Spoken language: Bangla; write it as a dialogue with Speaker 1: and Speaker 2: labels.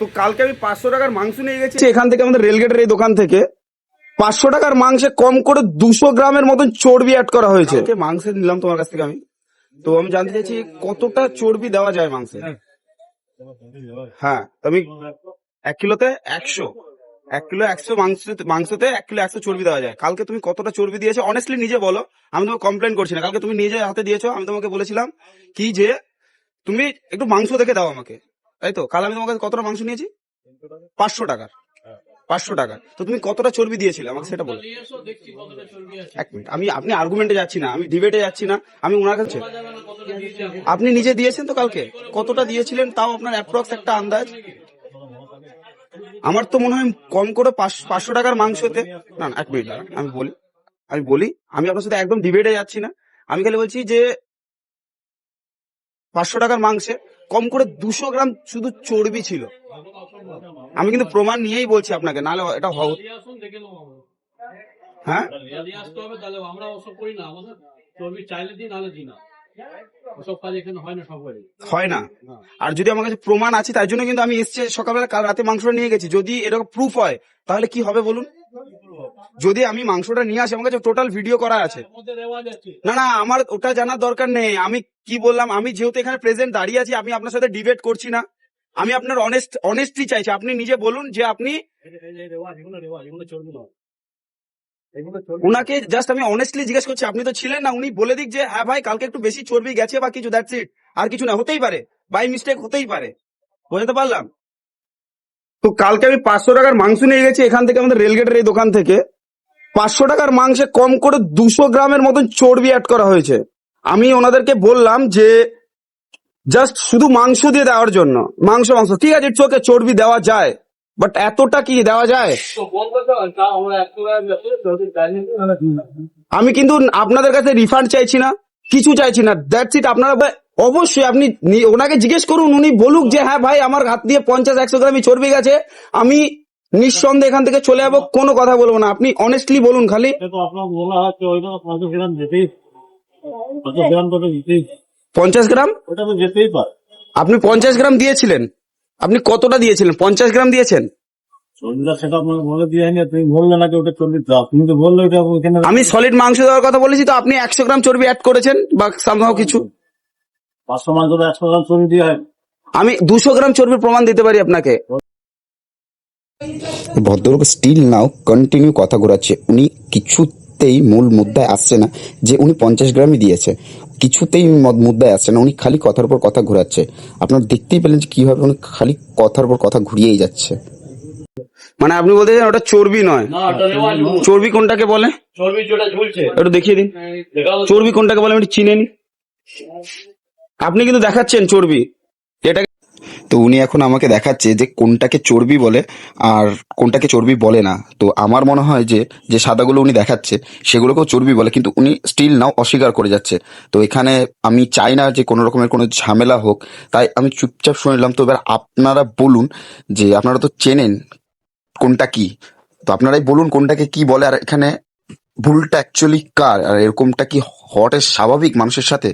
Speaker 1: তো কালকে আমি 500 টাকার মাংস নিয়ে গেছি এখান থেকে, আমাদের রেলগেটের এই দোকান থেকে। 500 টাকার মাংসে কম করে 200 গ্রামের মতন চর্বি অ্যাড করা হয়েছে। মাংস নিলাম তোমার কাছ থেকে আমি, তো আমি জানতে চাইছি কতটা চর্বি দেওয়া যায় মাংসে। হ্যাঁ, আমি 1 কিলোতে 100, 1 কিলো 100 মাংসতে 1 কিলো 100 চর্বি দেওয়া যায়। কালকে তুমি কতটা চর্বি দিয়েছো অনেস্টলি নিজে বলো, আমি তোমাকে কমপ্লেন করছি না। কালকে তুমি নিজে হাতে দিয়েছো, আমি তোমাকে বলেছিলাম কি যে তুমি একটু মাংস দেখে দাও আমাকে, তাই তো? কাল আমি তোমার কাছে কতটা মাংস নিয়েছি? 500 টাকার। 500 টাকা, তো তুমি কতটা চর্বি দিয়েছিলে আমাকে সেটা বলো। 1 মিনিট, আপনি আর্গুমেন্টে যাচ্ছি না, আমি ডিবেটে যাচ্ছি না, আমি ওনার কাছে। আপনি নিজে দিয়েছেন তো কালকে, কতটা দিয়েছিলেন তাও আপনার অ্যাপ্রক্স একটা আন্দাজ? আমার তো মনে হয় কম করে 500 টাকার মাংসতে, না না 1 মিনিট দাঁড়ান, আমি বলি, আমি আপনার সাথে একদম ডিবেটে যাচ্ছি না। আমি খালি বলছি যে 500 টাকার মাংসে কম করে 200 গ্রাম শুধু চর্বি ছিল। আমি কিন্তু প্রমাণ নিয়েই বলছি আপনাকে, নাহলে এটা হ্যাঁ হয় না। আর যদি আমার কাছে প্রমাণ আছে, তার জন্য কিন্তু আমি এসছি সকালবেলা, কাল রাতে মাংসটা নিয়ে গেছি। যদি এরকম প্রুফ হয় তাহলে কি হবে বলুন? যদি আমি মাংসটা নিয়ে আসি, আমার কাছে টোটাল ভিডিও করা আছে। না না, আমার ওটা জানার দরকার নেই। আমি কি বললাম, আমি যেহেতু এখানে প্রেজেন্ট দাঁড়িয়ে আছি, আমি আপনার সাথে ডিবেট করছি না। আমি আপনার অনেস্টি চাইছি। আপনি নিজে বলুন যে আপনি উনাকে জাস্ট আমি অনেস্টলি জিজ্ঞেস করছি, আপনি তো ছিলেন না, উনি বলে দিক যে হ্যাঁ ভাই কালকে একটু বেশি চর্বি গেছে বা কিছু, দ্যাটস ইট। আর কিছু না, হতেই পারে, বাই মিস্টেক হতেই পারে। বুঝতে পারলাম। তো কালকে আমি 500 টাকার মাংস নিয়ে গেছি এখান থেকে, আমাদের রেলগেটের এই দোকান থেকে। 500 টাকার মাংসে কম করে 200 গ্রামের মতন চর্বি অ্যাড করা হয়েছে। আমি ওনাদেরকে বললাম যে জাস্ট শুধু মাংস দিয়ে দেওয়ার জন্য, মাংস ঠিক আছে, ইটস ওকে, চর্বি দেওয়া যায়, বাট এতটা কি দেওয়া যায়? আমি কিন্তু আপনাদের কাছে রিফান্ড চাইছি না, কিছু চাইছি না, দ্যাটস ইট। আপনারা অবশ্যই আপনি ওনাকে জিজ্ঞেস করুন, উনি বলুক যে হ্যাঁ ভাই আমার হাত দিয়ে 50-100 গ্রামই চর্বি গেছে, আমি নিঃসন্দেহে এখান থেকে চলে যাবো, কোনো কথা বলবো না। আপনি অনেস্টলি বলুন খালি। 50 গ্রাম
Speaker 2: ওটা তো যেতেই পারে।
Speaker 1: আপনি 50 গ্রাম দিয়েছিলেন? আপনি কতটা দিয়েছিলেন? 50 গ্রাম দিয়েছেন?
Speaker 2: সেটা আপনাকে বলে দিয়ে হয়নি, তুমি বললে নাকি ওটা চর্বি দাও, তুমি তো বললে ওটা ওখানে।
Speaker 1: আমি সলিড মাংস দেওয়ার কথা বলেছি, তো আপনি 100 গ্রাম চর্বি অ্যাড করেছেন বা সামহাও কিছু।
Speaker 2: 500 মাংস 100 গ্রাম চর্বি দিয়ে হয়।
Speaker 1: আমি 200 গ্রাম চর্বির প্রমাণ দিতে পারি আপনাকে।
Speaker 3: ভদ্রলোক স্টিল নাও কন্টিনিউ কথা ঘোরাচ্ছে। উনি কিছুতেই মূল মুদ্রায় আসছে না যে উনি 50 গ্রামই দিয়েছে, কিছুতেই মুদ্রায় আসছে না। উনি খালি কথার উপর কথা ঘোরাচ্ছে। আপনারা দেখতেই পেলেন যে কিভাবে উনি খালি কথার উপর কথা ঘুরিয়েই যাচ্ছে।
Speaker 1: মানে আপনি বলতে চান ওটা চর্বি নয়? চর্বি কোনটাকে বলে?
Speaker 2: চর্বি যেটা ঝুলছে
Speaker 1: একটু দেখিয়ে দিন, চর্বি কোনটাকে বলে, আমি চিনে নি। আপনি কিন্তু দেখাচ্ছেন চর্বি, এটা
Speaker 3: তো উনি এখন আমাকে দেখাচ্ছে যে কোনটাকে চর্বি বলে আর কোনটাকে চর্বি বলে না। তো আমার মনে হয় যে যে সাদাগুলো উনি দেখাচ্ছে সেগুলোকেও চর্বি বলে, কিন্তু উনি স্টিল নাও অস্বীকার করে যাচ্ছে। তো এখানে আমি চাই না যে কোনো রকমের কোনো ঝামেলা হোক, তাই আমি চুপচাপ শুনলাম। তো এবার আপনারা বলুন, যে আপনারা তো চেনেন কোনটা কি, তো আপনারাই বলুন কোনটাকে কি বলে, আর এখানে ভুলটা অ্যাকচুয়ালি কার, আর এরকমটা কি হওয়াটা স্বাভাবিক মানুষের সাথে?